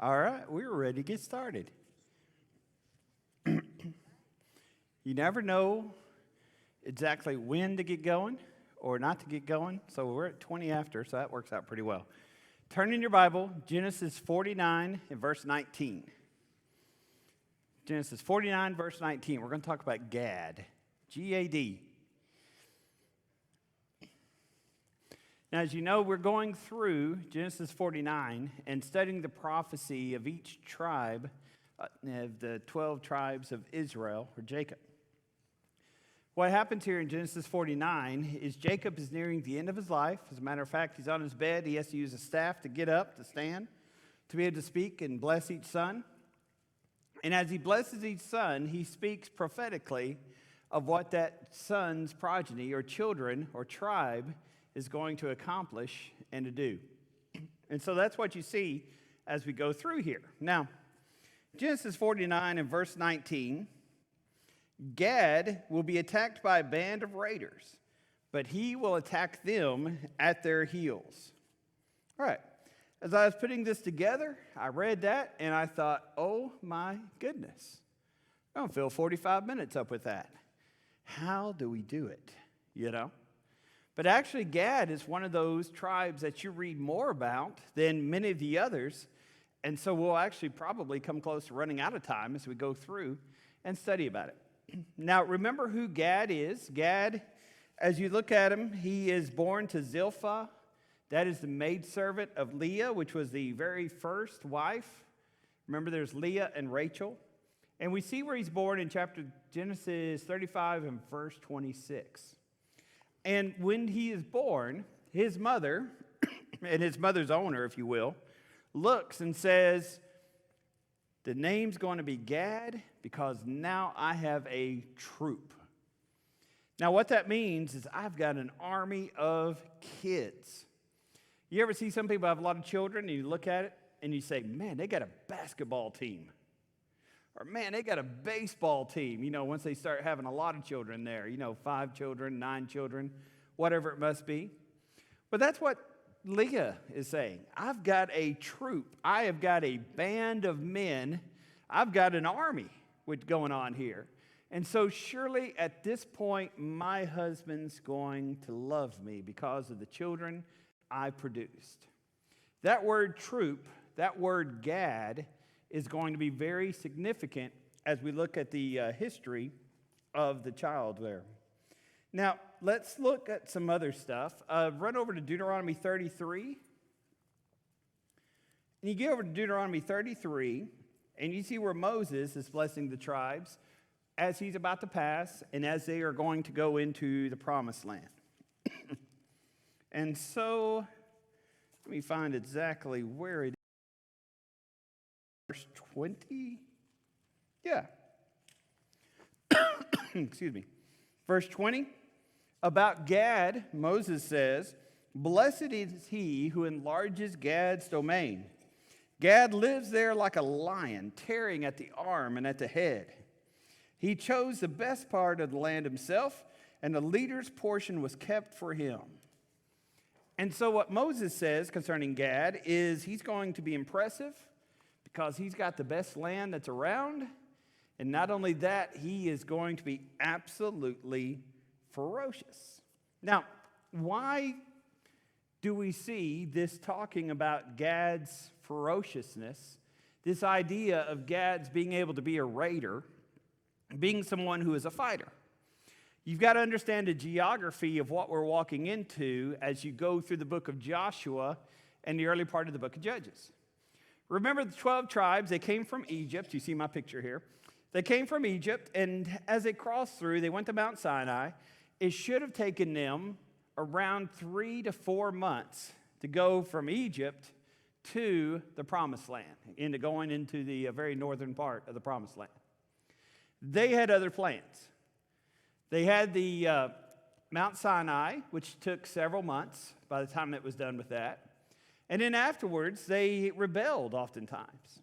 All right, we're ready to get started. You never know exactly when to get going or not to get going, so we're at 20 after, so that works out pretty well. Turn in your Bible, Genesis 49 and verse 19. Genesis 49, verse 19. We're going to talk about Gad, G-A-D. Now, as you know, we're going through Genesis 49 and studying the prophecy of each tribe, of the 12 tribes of Israel, or Jacob. What happens here in Genesis 49 is Jacob is nearing the end of his life. As a matter of fact, he's on his bed. He has to use a staff to get up, to stand, to be able to speak and bless each son. And as he blesses each son, he speaks prophetically of what that son's progeny or children or tribe is going to accomplish and to do. And so that's what you see as we go through here. Now, Genesis 49 and verse 19, Gad will be attacked by a band of raiders, but he will attack them at their heels. All right, as I was putting this together, I read that and I thought, oh my goodness, I don't fill 45 minutes up with that. How do we do it, you know? But actually, Gad is one of those tribes that you read more about than many of the others. And so we'll actually probably come close to running out of time as we go through and study about it. Now, remember who Gad is. Gad, as you look at him, he is born to Zilpah. That is the maidservant of Leah, which was the very first wife. Remember, there's Leah and Rachel. And we see where he's born in chapter Genesis 35 and verse 26. And when he is born, his mother, and his mother's owner, if you will, looks and says, the name's going to be Gad because now I have a troop. Now what that means is I've got an army of kids. You ever see some people have a lot of children and you look at it and you say, man, they got a basketball team. Or, man, they got a baseball team, you know, once they start having a lot of children there, you know, 5 children, 9 children, whatever it must be. But that's what Leah is saying. I've got a troop. I have got a band of men. I've got an army going on here. And so surely at this point, my husband's going to love me because of the children I produced. That word troop, that word Gad, is going to be very significant as we look at the history of the child there. Now, let's look at some other stuff. Run over to Deuteronomy 33. And you get over to Deuteronomy 33, and you see where Moses is blessing the tribes as he's about to pass and as they are going to go into the promised land. And so, let me find exactly where it is. Verse 20? Yeah. Excuse me. Verse 20. About Gad, Moses says, blessed is he who enlarges Gad's domain. Gad lives there like a lion, tearing at the arm and at the head. He chose the best part of the land himself, and the leader's portion was kept for him. And so what Moses says concerning Gad is he's going to be impressive, because he's got the best land that's around. And not only that, he is going to be absolutely ferocious. Now, why do we see this talking about Gad's ferociousness, this idea of Gad's being able to be a raider, being someone who is a fighter? You've got to understand the geography of what we're walking into as you go through the book of Joshua and the early part of the book of Judges. Remember the 12 tribes, they came from Egypt. You see my picture here. They came from Egypt, and as they crossed through, they went to Mount Sinai. It should have taken them around 3 to 4 months to go from Egypt to the Promised Land, going into the very northern part of the Promised Land. They had other plans. They had the Mount Sinai, which took several months by the time it was done with that. And then afterwards, they rebelled oftentimes.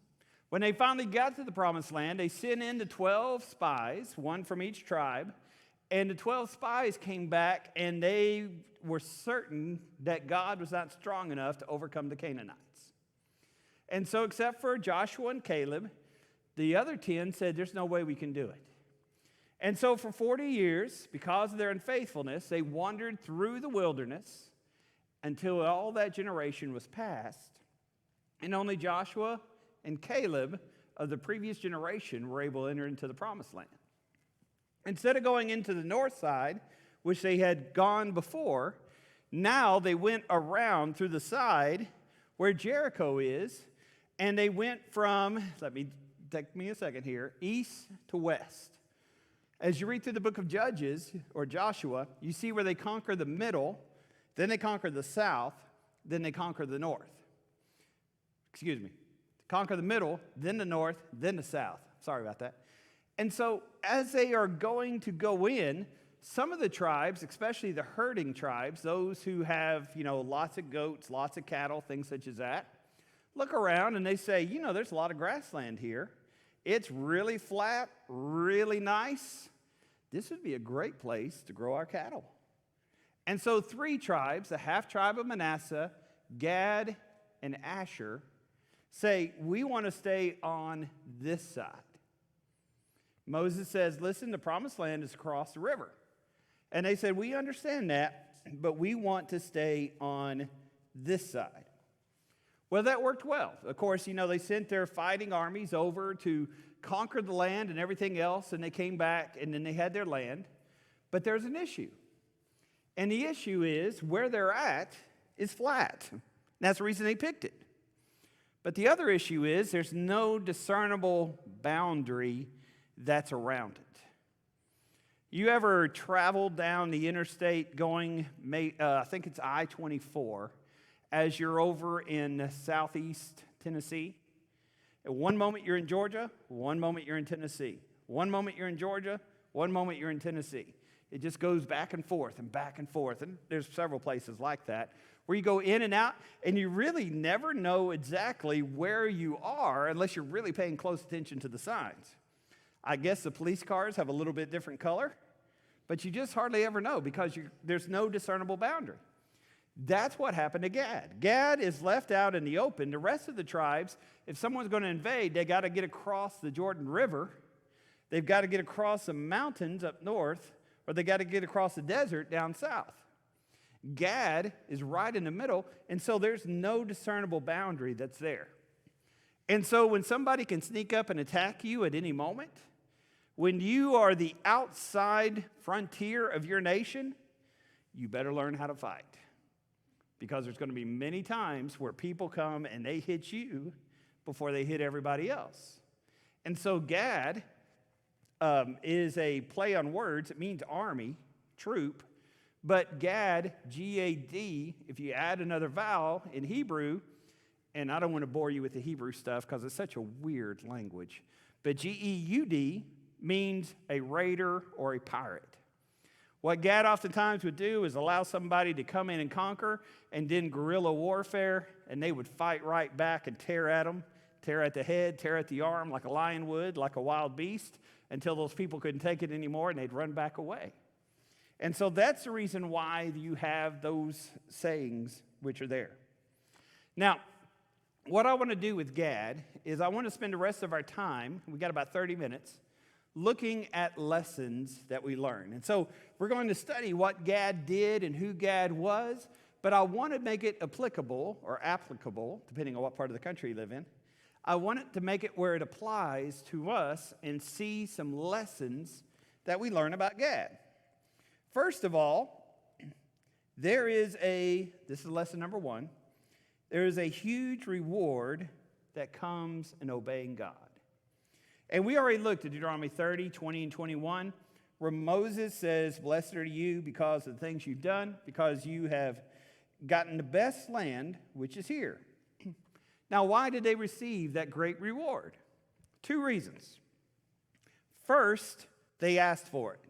When they finally got to the Promised Land, they sent in the 12 spies, one from each tribe, and the 12 spies came back, and they were certain that God was not strong enough to overcome the Canaanites. And so except for Joshua and Caleb, the other 10 said, there's no way we can do it. And so for 40 years, because of their unfaithfulness, they wandered through the wilderness until all that generation was past. And only Joshua and Caleb of the previous generation were able to enter into the promised land. Instead of going into the north side, which they had gone before, now they went around through the side where Jericho is, and they went from, take me a second here, east to west. As you read through the book of Judges, or Joshua, you see where they conquer the middle, then they conquer the south, then they conquer the north. Excuse me. Conquer the middle, then the north, then the south. Sorry about that. And so as they are going to go in, some of the tribes, especially the herding tribes, those who have, lots of goats, lots of cattle, things such as that, look around and they say, there's a lot of grassland here. It's really flat, really nice. This would be a great place to grow our cattle. And so 3 tribes, the half tribe of Manasseh, Gad, and Asher, say, we want to stay on this side. Moses says, listen, the promised land is across the river. And they said, we understand that, but we want to stay on this side. Well, that worked well. Of course, they sent their fighting armies over to conquer the land and everything else, and they came back, and then they had their land. But there's an issue. And the issue is where they're at is flat. And that's the reason they picked it. But the other issue is there's no discernible boundary that's around it. You ever traveled down the interstate going, I think it's I-24, as you're over in southeast Tennessee? At one moment you're in Georgia, one moment you're in Tennessee. One moment you're in Georgia, one moment you're in Tennessee. It just goes back and forth and back and forth. And there's several places like that where you go in and out, and you really never know exactly where you are unless you're really paying close attention to the signs. I guess the police cars have a little bit different color, but you just hardly ever know because there's no discernible boundary. That's what happened to Gad. Gad is left out in the open. The rest of the tribes, if someone's going to invade, they got to get across the Jordan River. They've got to get across the mountains up north, or they got to get across the desert down south. Gad is right in the middle, and so there's no discernible boundary that's there. And so when somebody can sneak up and attack you at any moment, when you are the outside frontier of your nation, you better learn how to fight. Because there's going to be many times where people come and they hit you before they hit everybody else. And so Gad is a play on words. It means army, troop. But Gad, G-A-D, if you add another vowel in Hebrew, and I don't want to bore you with the Hebrew stuff because it's such a weird language, but G-E-U-D means a raider or a pirate. What Gad oftentimes would do is allow somebody to come in and conquer, and then guerrilla warfare, and they would fight right back and tear at them, tear at the head, tear at the arm like a lion would, like a wild beast, until those people couldn't take it anymore, and they'd run back away. And so that's the reason why you have those sayings which are there. Now, what I want to do with Gad is I want to spend the rest of our time, we got about 30 minutes, looking at lessons that we learn. And so we're going to study what Gad did and who Gad was, but I want to make it applicable, depending on what part of the country you live in. I want it to make it where it applies to us and see some lessons that we learn about Gad. First of all, this is lesson number 1, there is a huge reward that comes in obeying God. And we already looked at Deuteronomy 30, 20, and 21, where Moses says, blessed are you because of the things you've done, because you have gotten the best land, which is here. Now, why did they receive that great reward? 2 reasons. First, they asked for it.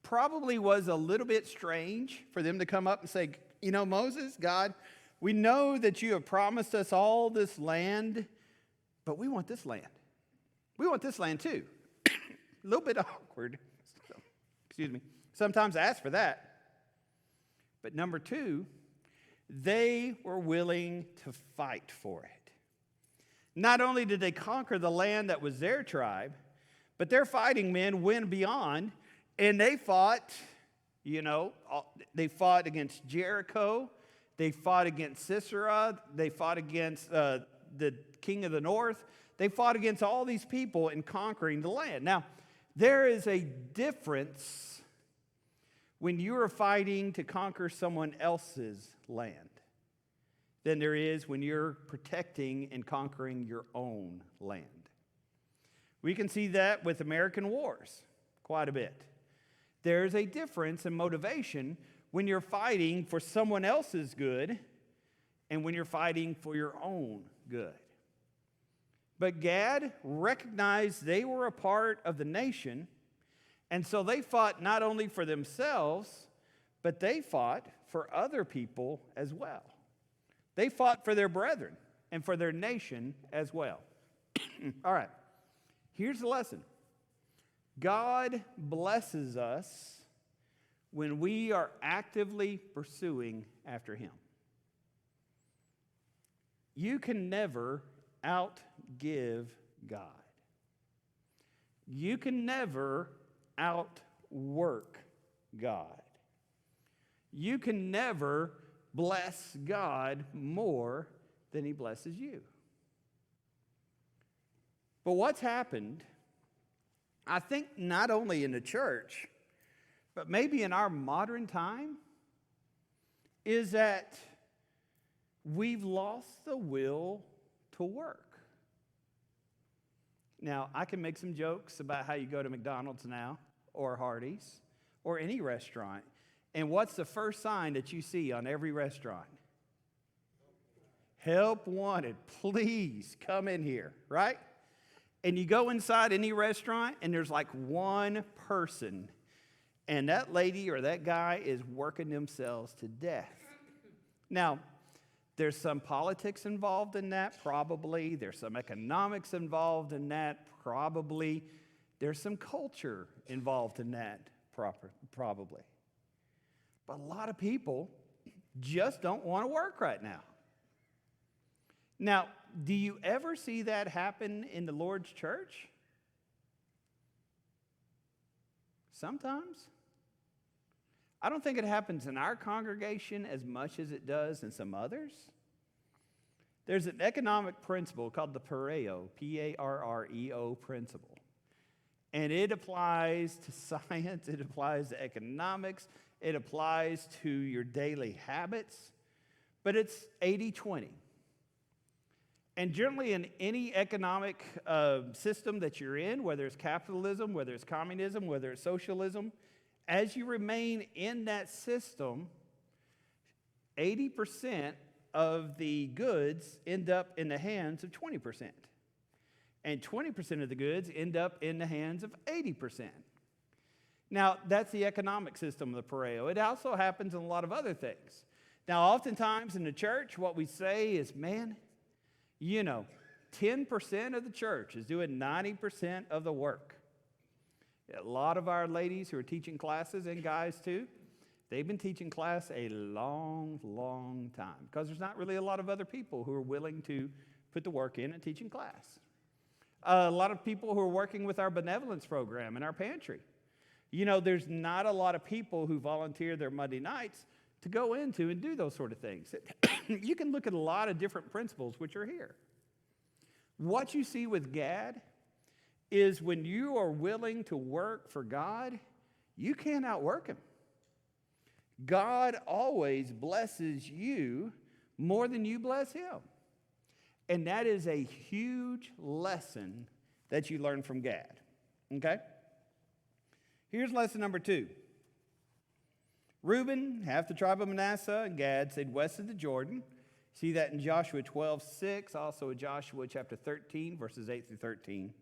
Probably was a little bit strange for them to come up and say, Moses, God, we know that you have promised us all this land, but we want this land. We want this land too. A little bit awkward. Excuse me. Sometimes I ask for that. But number 2, they were willing to fight for it. Not only did they conquer the land that was their tribe, but their fighting men went beyond, and they fought, they fought against Jericho, they fought against Sisera, they fought against the king of the north, they fought against all these people in conquering the land. Now, there is a difference when you are fighting to conquer someone else's land than there is when you're protecting and conquering your own land. We can see that with American wars quite a bit. There's a difference in motivation when you're fighting for someone else's good and when you're fighting for your own good. But Gad recognized they were a part of the nation, and so they fought not only for themselves, but they fought for other people as well. They fought for their brethren and for their nation as well. All right, here's the lesson. God blesses us when we are actively pursuing after Him. You can never outgive God. You can never outwork God. You can never bless God more than He blesses you. But what's happened, I think not only in the church, but maybe in our modern time, is that we've lost the will to work. Now, I can make some jokes about how you go to McDonald's now, or Hardee's, or any restaurant, and what's the first sign that you see on every restaurant? Help wanted. Please come in here, right? And you go inside any restaurant, and there's like one person, and that lady or that guy is working themselves to death. Now, there's some politics involved in that, probably. There's some economics involved in that, probably. There's some culture involved in that, probably. But a lot of people just don't want to work right now. Now, do you ever see that happen in the Lord's church? Sometimes. I don't think it happens in our congregation as much as it does in some others. There's an economic principle called the Parreo, P-A-R-R-E-O principle. And it applies to science, it applies to economics, it applies to your daily habits, but it's 80-20. And generally in any economic system that you're in, whether it's capitalism, whether it's communism, whether it's socialism, as you remain in that system, 80% of the goods end up in the hands of 20%. And 20% of the goods end up in the hands of 80%. Now, that's the economic system of the Parreo. It also happens in a lot of other things. Now, oftentimes in the church, what we say is, 10% of the church is doing 90% of the work. A lot of our ladies who are teaching classes, and guys too, they've been teaching class a long, long time because there's not really a lot of other people who are willing to put the work in and teaching class. A lot of people who are working with our benevolence program and our pantry. There's not a lot of people who volunteer their Monday nights to go into and do those sort of things. You can look at a lot of different principles which are here. What you see with Gad is when you are willing to work for God, you can't outwork Him. God always blesses you more than you bless Him. And that is a huge lesson that you learn from Gad. Okay? Here's lesson number 2. Reuben, half the tribe of Manasseh, and Gad stayed west of the Jordan. See that in Joshua 12:6, also in Joshua chapter 13, verses 8 through 13.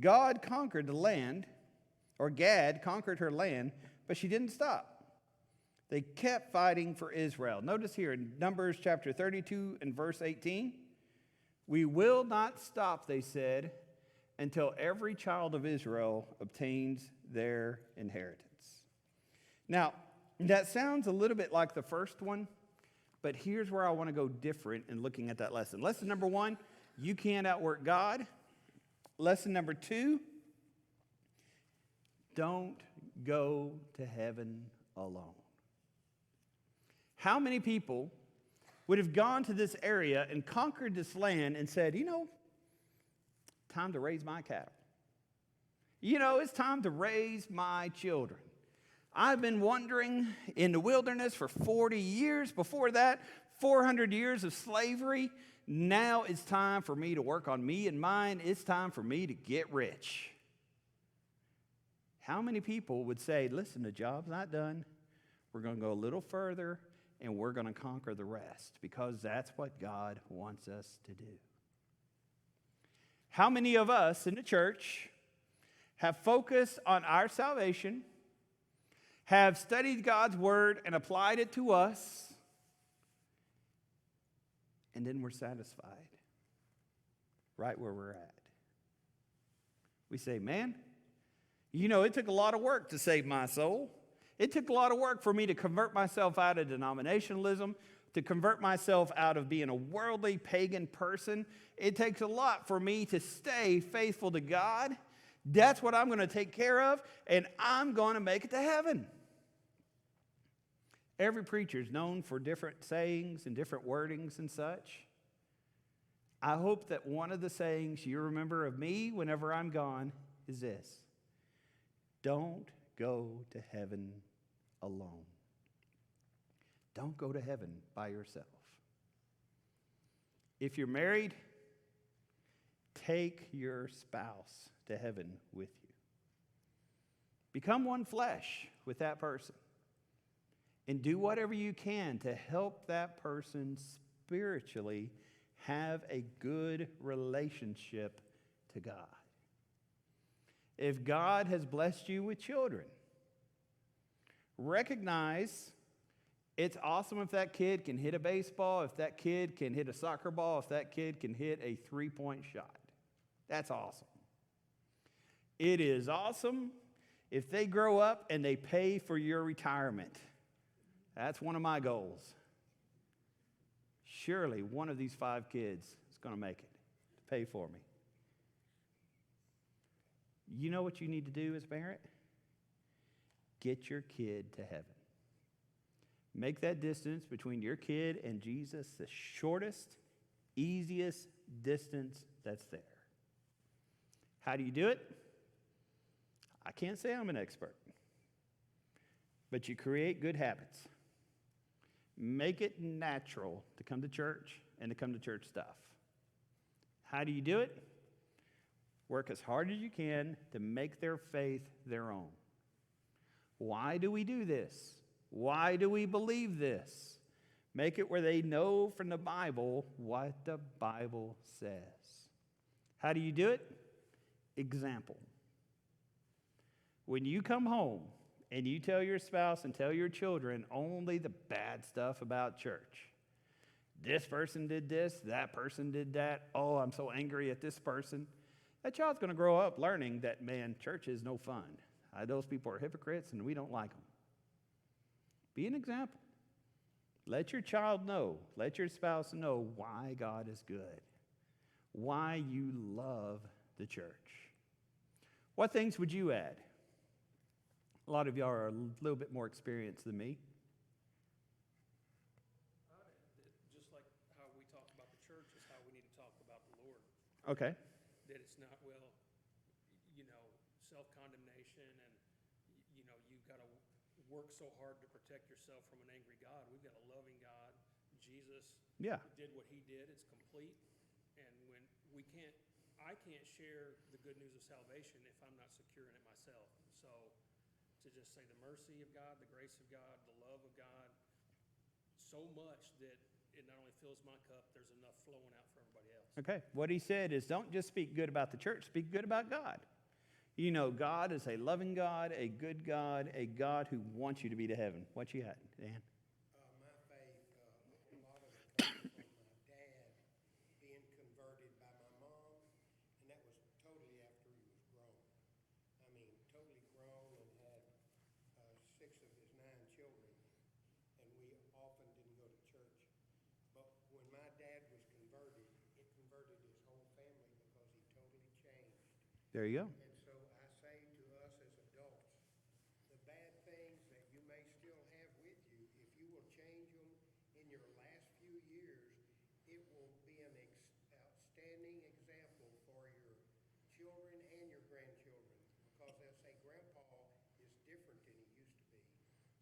God conquered the land, or Gad conquered her land, but she didn't stop. They kept fighting for Israel. Notice here in Numbers chapter 32 and verse 18, we will not stop, they said, until every child of Israel obtains their inheritance. Now, that sounds a little bit like the first one, but here's where I want to go different in looking at that lesson. Lesson number 1, You can't outwork God. Lesson number 2, don't go to heaven alone. How many people would have gone to this area and conquered this land and said, time to raise my cattle. It's time to raise my children. I've been wandering in the wilderness for 40 years. Before that, 400 years of slavery. Now it's time for me to work on me and mine. It's time for me to get rich. How many people would say, listen, the job's not done. We're going to go a little further and we're going to conquer the rest, because that's what God wants us to do. How many of us in the church have focused on our salvation, have studied God's word and applied it to us, and then we're satisfied right where we're at? We say, man, it took a lot of work to save my soul. It took a lot of work for me to convert myself out of denominationalism, to convert myself out of being a worldly pagan person. It takes a lot for me to stay faithful to God. That's what I'm going to take care of, and I'm going to make it to heaven. Every preacher is known for different sayings and different wordings and such. I hope that one of the sayings you remember of me whenever I'm gone is this: don't go to heaven alone. Don't go to heaven by yourself. If you're married, take your spouse to heaven with you. Become one flesh with that person. And do whatever you can to help that person spiritually have a good relationship to God. If God has blessed you with children, recognize it's awesome if that kid can hit a baseball, if that kid can hit a soccer ball, if that kid can hit a three-point shot. That's awesome. It is awesome if they grow up and they pay for your retirement. That's one of my goals. Surely one of these 5 kids is going to make it to pay for me. You know what you need to do as a parent? Get your kid to heaven. Make that distance between your kid and Jesus the shortest, easiest distance that's there. How do you do it? I can't say I'm an expert, but you create good habits. Make it natural to come to church and to come to church stuff. How do you do it? Work as hard as you can to make their faith their own. Why do we do this? Why do we believe this? Make it where they know from the Bible what the Bible says. How do you do it? Example. When you come home and you tell your spouse and tell your children only the bad stuff about church. This person did this, that person did that. Oh, I'm so angry at this person. That child's going to grow up learning that, man, church is no fun. Those people are hypocrites and we don't like them. Be an example. Let your child know, let your spouse know why God is good, why you love the church. What things would you add? A lot of y'all are a little bit more experienced than me. Just like how we talk about the church is how we need to talk about the Lord. Okay. That it's not, self-condemnation and, you've got to work so hard to protect yourself from an angry God. We've got a loving God. Jesus did what he did. It's complete. And when I can't share the good news of salvation if I'm not secure in it myself. So to just say the mercy of God, the grace of God, the love of God, so much that it not only fills my cup, there's enough flowing out for everybody else. Okay. What he said is don't just speak good about the church, speak good about God. You know, God is a loving God, a good God, a God who wants you to be to heaven. What you had, Dan? My faith, a lot of it comes from my dad being converted by my mom, and that was totally after he was grown. I mean, totally grown and had 6 of his 9 children, and we often didn't go to church. But when my dad was converted, it converted his There you go. And so I say to us as adults, the bad things that you may still have with you, if you will change them in your last few years, it will be an outstanding example for your children and your grandchildren. Because they'll say, Grandpa is different than he used to be.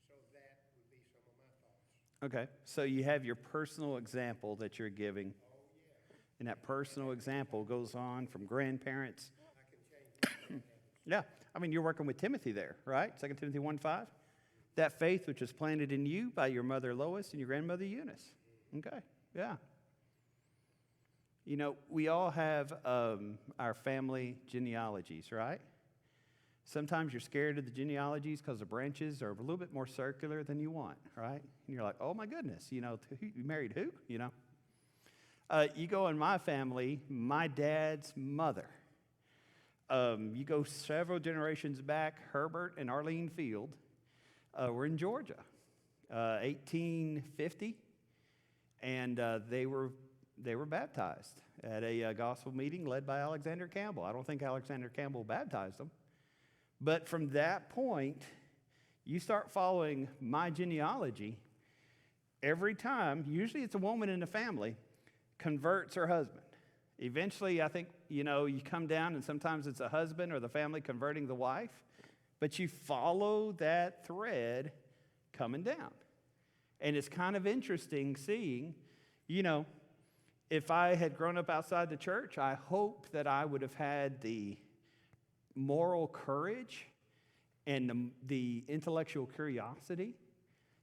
So that would be some of my thoughts. Okay, so you have your personal example that you're giving. Oh, yeah. And that personal example goes on from grandparents. I can change my bad habits. Yeah, I mean, you're working with Timothy there, right? 2 Timothy 1:5. That faith which was planted in you by your mother Lois and your grandmother Eunice. Okay, yeah. You know, we all have our family genealogies, right? Sometimes you're scared of the genealogies because the branches are a little bit more circular than you want, right? And you're like, oh my goodness, you know, you married who, you know? You go in my family, my dad's mother. You go several generations back, Herbert and Arlene Field were in Georgia, 1850, and they were baptized at a gospel meeting led by Alexander Campbell. I don't think Alexander Campbell baptized them. But from that point, you start following my genealogy. Every time, usually it's a woman in the family, converts her husband. Eventually, I think, you know, you come down and sometimes it's a husband or the family converting the wife. But you follow that thread coming down. And it's kind of interesting seeing, you know, if I had grown up outside the church, I hope that I would have had the moral courage and the intellectual curiosity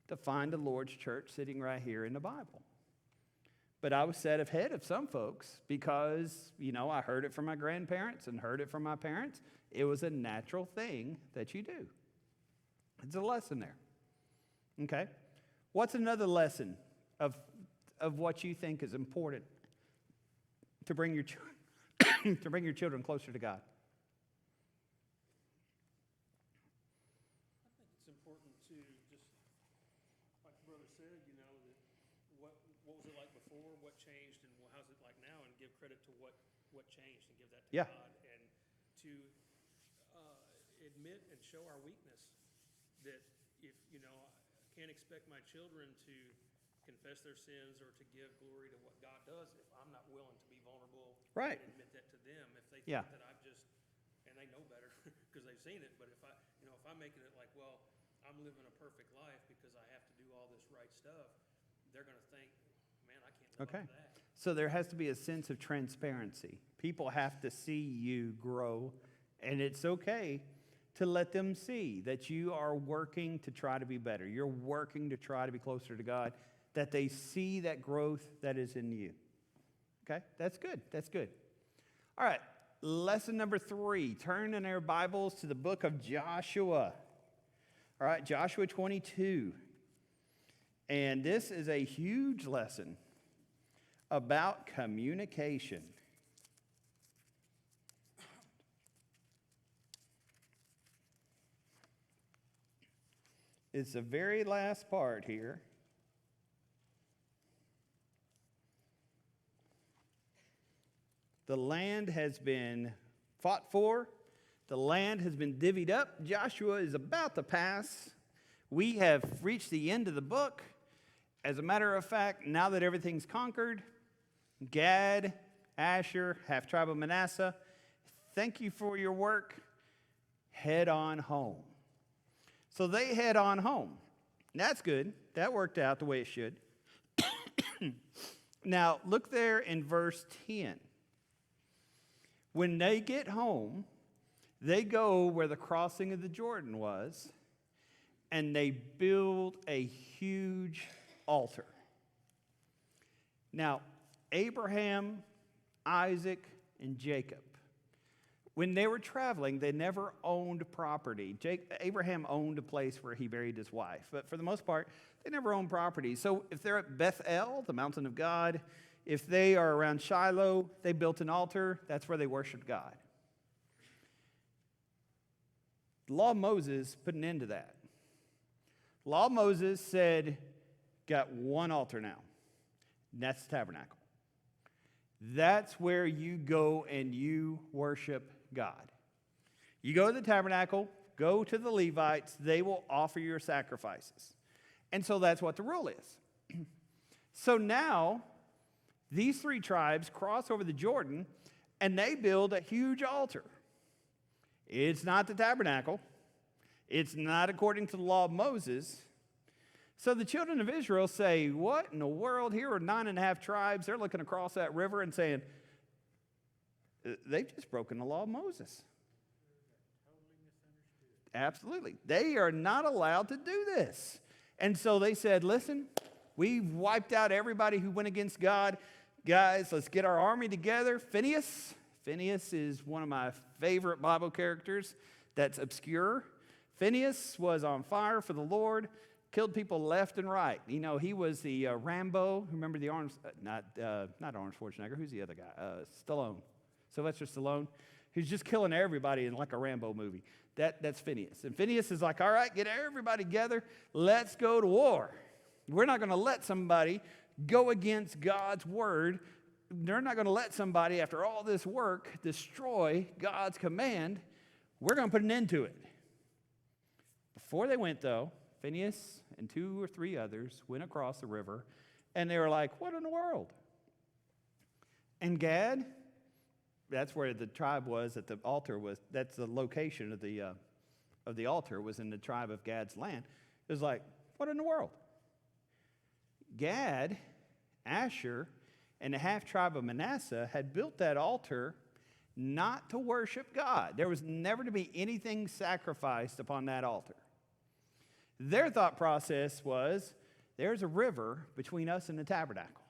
to find the Lord's church sitting right here in the Bible. But I was set ahead of some folks because, you know, I heard it from my grandparents and heard it from my parents. It was a natural thing that you do. It's a lesson there. Okay? What's another lesson of what you think is important to bring your to bring your children closer to God? I think it's important to just, like the brother said, you know, that what was it like before, what changed, and how's it like now, and give credit to what changed and give that to Yeah. God, and to admit and show our weakness. That if, you know, I can't expect my children to confess their sins or to give glory to what God does if I'm not willing to be vulnerable Right. and admit that to them. If they think Yeah. that I've just, and they know better because they've seen it, but if I'm making it like, well, I'm living a perfect life because I have to do all this right stuff, they're going to think, man, I can't live Okay. up to that. So there has to be a sense of transparency. People have to see you grow, and it's okay to let them see that you are working to try to be better. You're working to try to be closer to God, that they see that growth that is in you. Okay? That's good. That's good. All right. Lesson number 3. Turn in our Bibles to the book of Joshua. All right, Joshua 22. And this is a huge lesson about communication. It's the very last part here. The land has been fought for. The land has been divvied up. Joshua is about to pass. We have reached the end of the book. As a matter of fact, now that everything's conquered, Gad, Asher, half tribe of Manasseh, thank you for your work. Head on home. So they head on home. That's good. That worked out the way it should. Now, look there in verse 10. When they get home, they go where the crossing of the Jordan was, and they build a huge altar. Now, Abraham, Isaac, and Jacob, when they were traveling, they never owned property. Abraham owned a place where he buried his wife, but for the most part, they never owned property. So if they're at Bethel, the mountain of God, if they are around Shiloh, they built an altar. That's where they worshiped God. The law of Moses put an end to that. The law of Moses said, got one altar now. And that's the tabernacle. That's where you go and you worship God. You go to the tabernacle, go to the Levites, they will offer your sacrifices. And so that's what the rule is. So now, these 3 tribes cross over the Jordan, and they build a huge altar. It's not the tabernacle. It's not according to the law of Moses. So the children of Israel say, what in the world? Here are 9.5 tribes. They're looking across that river and saying, they've just broken the law of Moses. Absolutely. They are not allowed to do this. And so they said, listen, we've wiped out everybody who went against God. Guys, let's get our army together. Phineas is one of my favorite Bible characters that's obscure. Phineas was on fire for the Lord, killed people left and right. You know, he was the Rambo. Remember the Arnold, not Arnold Schwarzenegger. Who's the other guy? Sylvester Stallone. Who's just killing everybody in like a Rambo movie. That's Phineas. And Phineas is like, all right, get everybody together. Let's go to war. We're not going to let somebody go against God's word. They're not going to let somebody, after all this work, destroy God's command. We're going to put an end to it. Before they went, though, Phineas and 2 or 3 others went across the river, and they were like, what in the world? And Gad, that's where the tribe was, that the altar was, that's the location of the altar, was in the tribe of Gad's land. It was like, what in the world? Gad, Asher, and the half-tribe of Manasseh had built that altar not to worship God. There was never to be anything sacrificed upon that altar. Their thought process was, there's a river between us and the tabernacle.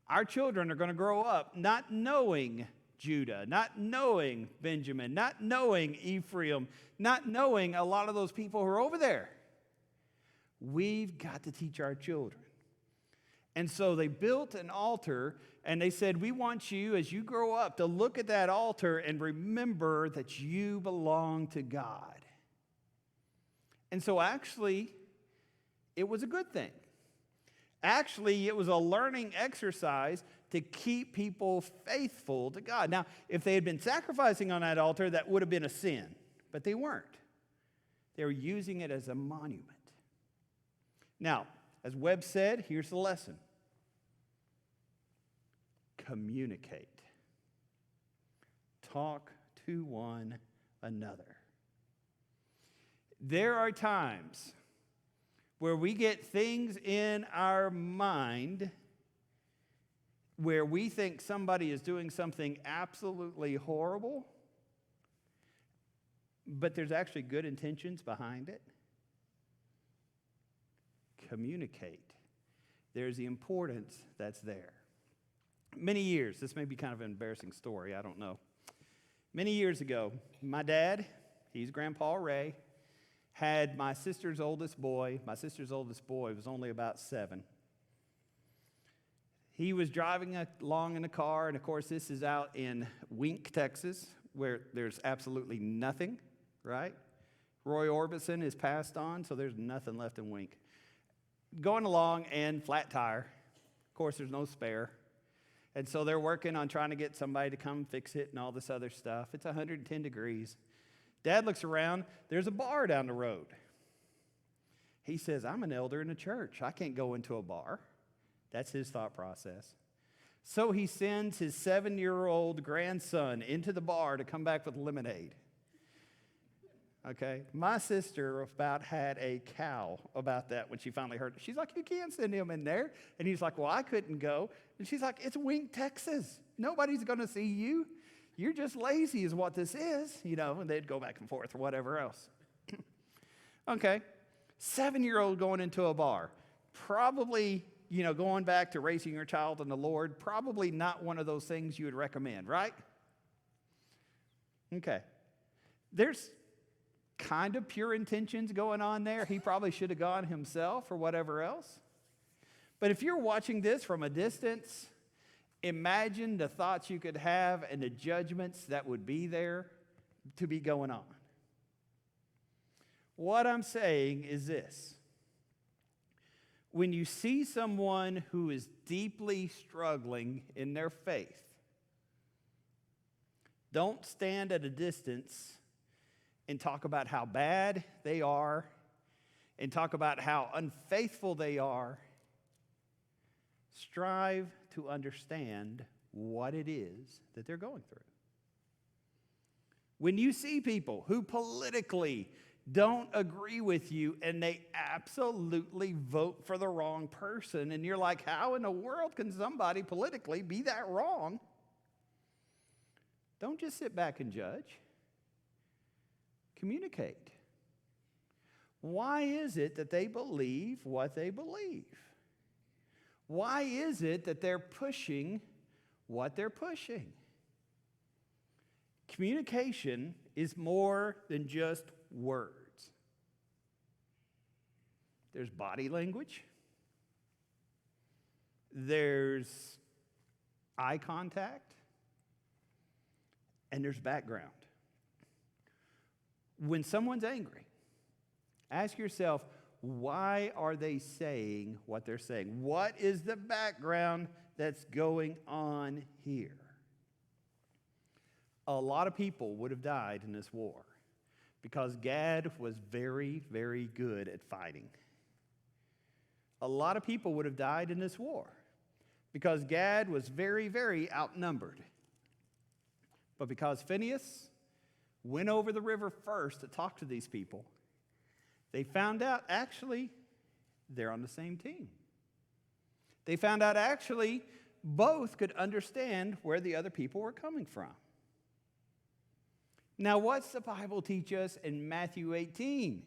Our children are going to grow up not knowing Judah, not knowing Benjamin, not knowing Ephraim, not knowing a lot of those people who are over there. We've got to teach our children. And so they built an altar, and they said, we want you, as you grow up, to look at that altar and remember that you belong to God. And so actually, it was a good thing. Actually, it was a learning exercise to keep people faithful to God. Now, if they had been sacrificing on that altar, that would have been a sin, but they weren't. They were using it as a monument. Now, as Webb said, here's the lesson. Communicate. Talk to one another. There are times where we get things in our mind where we think somebody is doing something absolutely horrible, but there's actually good intentions behind it. Communicate. There's the importance that's there. Many years, this may be kind of an embarrassing story, I don't know. Many years ago, my dad, he's Grandpa Ray, had my sister's oldest boy. My sister's oldest boy was only about 7. He was driving along in a car, and of course this is out in Wink, Texas, where there's absolutely nothing, right? Roy Orbison is passed on, so there's nothing left in Wink. Going along, and flat tire. Of course, there's no spare. And so they're working on trying to get somebody to come fix it and all this other stuff. It's 110 degrees. Dad looks around. There's a bar down the road. He says, I'm an elder in the church. I can't go into a bar. That's his thought process. So he sends his 7-year-old grandson into the bar to come back with lemonade. Okay, my sister about had a cow about that when she finally heard it. She's like, you can't send him in there. And he's like, well, I couldn't go. And she's like, it's Wink, Texas. Nobody's going to see you. You're just lazy is what this is, you know, and they'd go back and forth or whatever else. Okay, 7-year-old going into a bar. Probably, you know, going back to raising your child in the Lord, probably not one of those things you would recommend, right? Okay, there's kind of pure intentions going on there. He probably should have gone himself or whatever else. But if you're watching this from a distance, imagine the thoughts you could have and the judgments that would be there to be going on. What I'm saying is this. When you see someone who is deeply struggling in their faith, don't stand at a distance and talk about how bad they are and talk about how unfaithful they are. Strive to understand what it is that they're going through. When you see people who politically don't agree with you and they absolutely vote for the wrong person, and you're like, how in the world can somebody politically be that wrong? Don't just sit back and judge. Communicate. Why is it that they believe what they believe? Why is it that they're pushing what they're pushing? Communication is more than just words. There's body language. There's eye contact. And there's background. When someone's angry, ask yourself, why are they saying what they're saying? What is the background that's going on here? A lot of people would have died in this war because Gad was very, very good at fighting. A lot of people would have died in this war because Gad was very, very outnumbered. But because Phinehas went over the river first to talk to these people, they found out actually they're on the same team. They found out actually both could understand where the other people were coming from. Now, what's the Bible teach us in Matthew 18?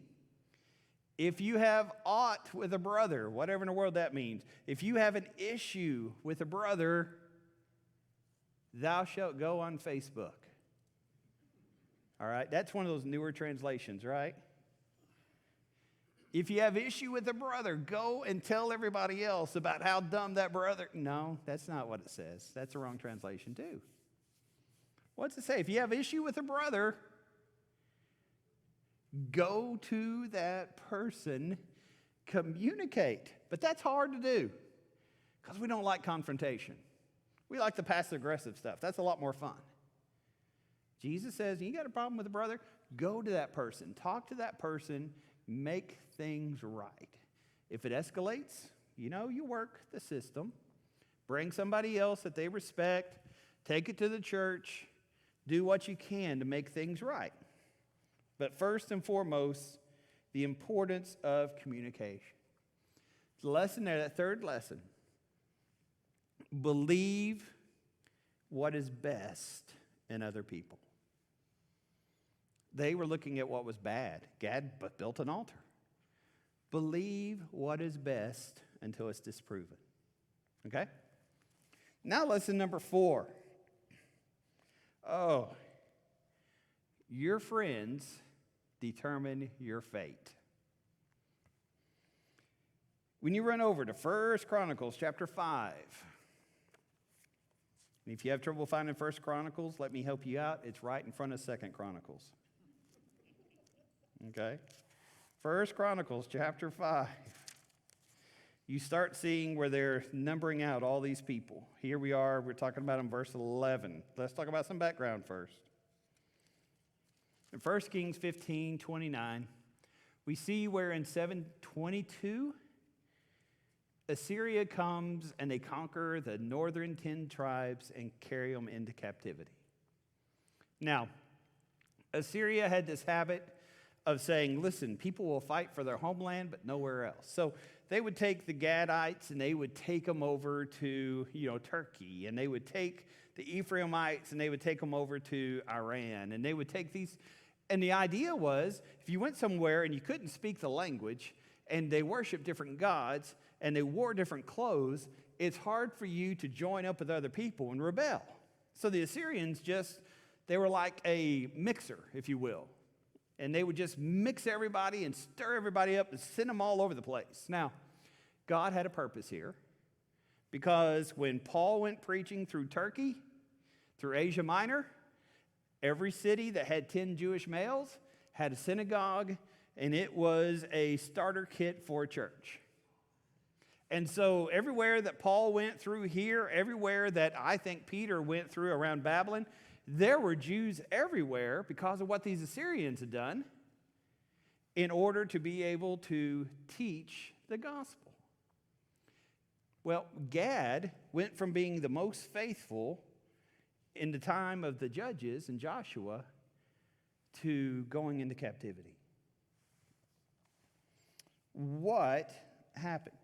If you have aught with a brother, whatever in the world that means, if you have an issue with a brother, thou shalt go on Facebook. All right, that's one of those newer translations, right? If you have issue with a brother, go and tell everybody else about how dumb that brother. No, that's not what it says. That's the wrong translation too. What's it say? If you have issue with a brother, go to that person, communicate. But that's hard to do because we don't like confrontation. We like the passive-aggressive stuff. That's a lot more fun. Jesus says, you got a problem with a brother? Go to that person. Talk to that person. Make things right. If it escalates, you work the system. Bring somebody else that they respect. Take it to the church. Do what you can to make things right. But first and foremost, the importance of communication. The lesson there, that third lesson. Believe what is best in other people. They were looking at what was bad. Gad built an altar. Believe what is best until it's disproven. Okay? Now lesson number 4. Oh, your friends determine your fate. When you run over to 1 Chronicles chapter 5, and if you have trouble finding 1 Chronicles, let me help you out. It's right in front of 2 Chronicles. Okay? 1 Chronicles chapter 5. You start seeing where they're numbering out all these people. Here we are. We're talking about in verse 11. Let's talk about some background first. In 1 Kings 15:29, we see where in 722, Assyria comes and they conquer the northern 10 tribes and carry them into captivity. Now, Assyria had this habit of saying, listen, people will fight for their homeland, but nowhere else. So they would take the Gadites and they would take them over to, Turkey, and they would take the Ephraimites and they would take them over to Iran, and they would take these. And the idea was, if you went somewhere and you couldn't speak the language, and they worshiped different gods, and they wore different clothes, it's hard for you to join up with other people and rebel. So the Assyrians they were like a mixer, if you will. And they would just mix everybody and stir everybody up and send them all over the place. Now, God had a purpose here, because when Paul went preaching through Turkey, through Asia Minor, every city that had 10 Jewish males had a synagogue, and it was a starter kit for a church. And so everywhere that Paul went through here, everywhere that I think Peter went through around Babylon, There were Jews everywhere because of what these Assyrians had done in order to be able to teach the gospel. Well, Gad went from being the most faithful in the time of the judges and Joshua to going into captivity. What happened?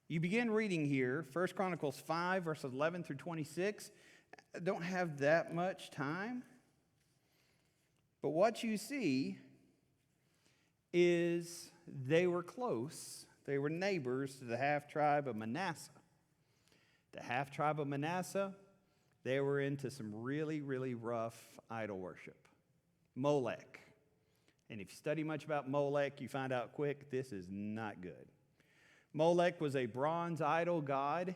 You begin reading here, 1 Chronicles 5, verses 11 through 26. I don't have that much time. But what you see is they were close. They were neighbors to the half-tribe of Manasseh. The half-tribe of Manasseh, they were into some really, really rough idol worship. Molech. And if you study much about Molech, you find out quick, this is not good. Molech was a bronze idol god,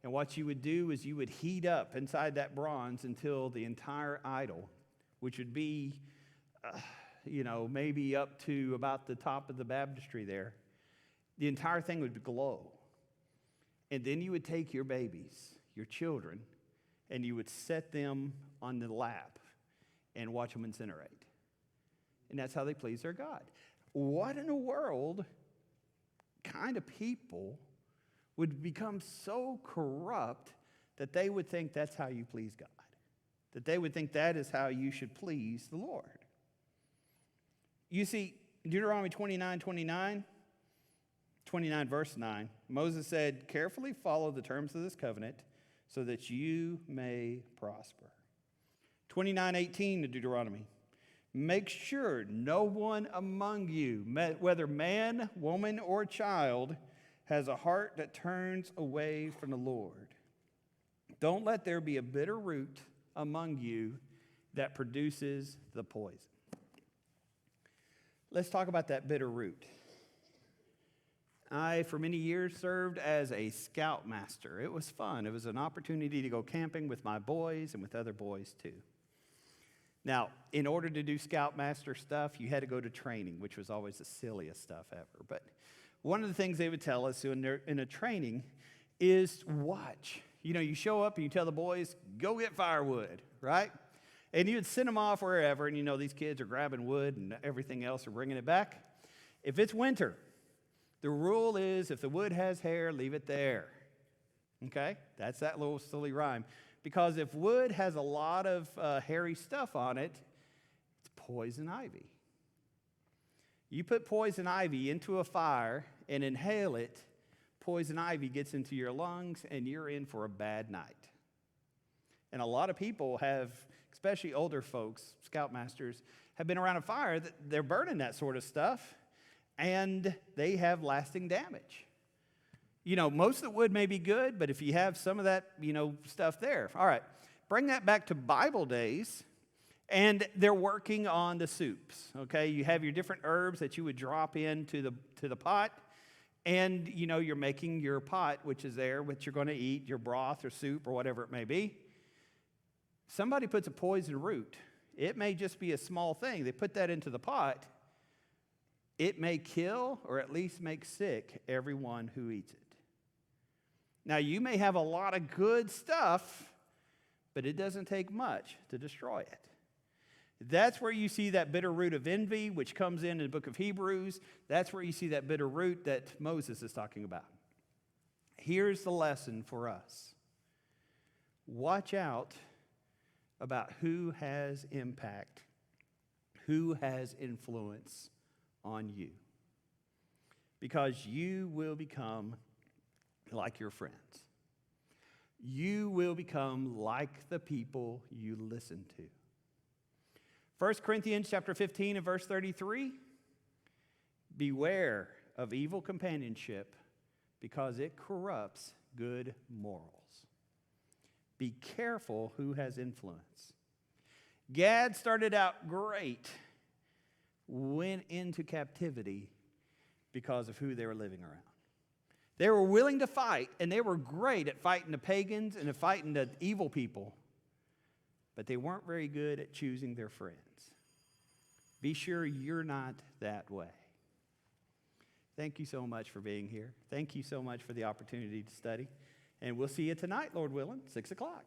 and what you would do is you would heat up inside that bronze until the entire idol, which would be, maybe up to about the top of the baptistry there, the entire thing would glow. And then you would take your babies, your children, and you would set them on the lap and watch them incinerate. And that's how they please their God. What in the world kind of people would become so corrupt that they would think that's how you please God? That they would think that is how you should please the Lord? You see, Deuteronomy 29 verse 9, Moses said, "Carefully follow the terms of this covenant so that you may prosper." 29:18 to Deuteronomy, "Make sure no one among you, whether man, woman, or child, has a heart that turns away from the Lord. Don't let there be a bitter root among you that produces the poison." Let's talk about that bitter root. I, for many years, served as a scoutmaster. It was fun. It was an opportunity to go camping with my boys and with other boys too. Now, in order to do scoutmaster stuff, you had to go to training, which was always the silliest stuff ever. But one of the things they would tell us in a training is watch. You show up and you tell the boys, go get firewood, right? And you'd send them off wherever, and these kids are grabbing wood and everything else or bringing it back. If it's winter, the rule is if the wood has hair, leave it there. Okay? That's that little silly rhyme. Because if wood has a lot of hairy stuff on it, it's poison ivy. You put poison ivy into a fire and inhale it, poison ivy gets into your lungs and you're in for a bad night. And a lot of people have, especially older folks, scoutmasters, have been around a fire that they're burning that sort of stuff and they have lasting damage. Most of the wood may be good, but if you have some of that, stuff there. All right, bring that back to Bible days, and they're working on the soups, okay? You have your different herbs that you would drop into the pot, and, you're making your pot, which is there, which you're going to eat, your broth or soup or whatever it may be. Somebody puts a poison root. It may just be a small thing. They put that into the pot. It may kill or at least make sick everyone who eats it. Now, you may have a lot of good stuff, but it doesn't take much to destroy it. That's where you see that bitter root of envy, which comes in the book of Hebrews. That's where you see that bitter root that Moses is talking about. Here's the lesson for us. Watch out about who has impact, who has influence on you. Because you will become like your friends. You will become like the people you listen to. 1 Corinthians chapter 15 and verse 33, beware of evil companionship because it corrupts good morals. Be careful who has influence. Gad started out great, went into captivity because of who they were living around. They were willing to fight, and they were great at fighting the pagans and at fighting the evil people, but they weren't very good at choosing their friends. Be sure you're not that way. Thank you so much for being here. Thank you so much for the opportunity to study, and we'll see you tonight, Lord willing, 6 o'clock.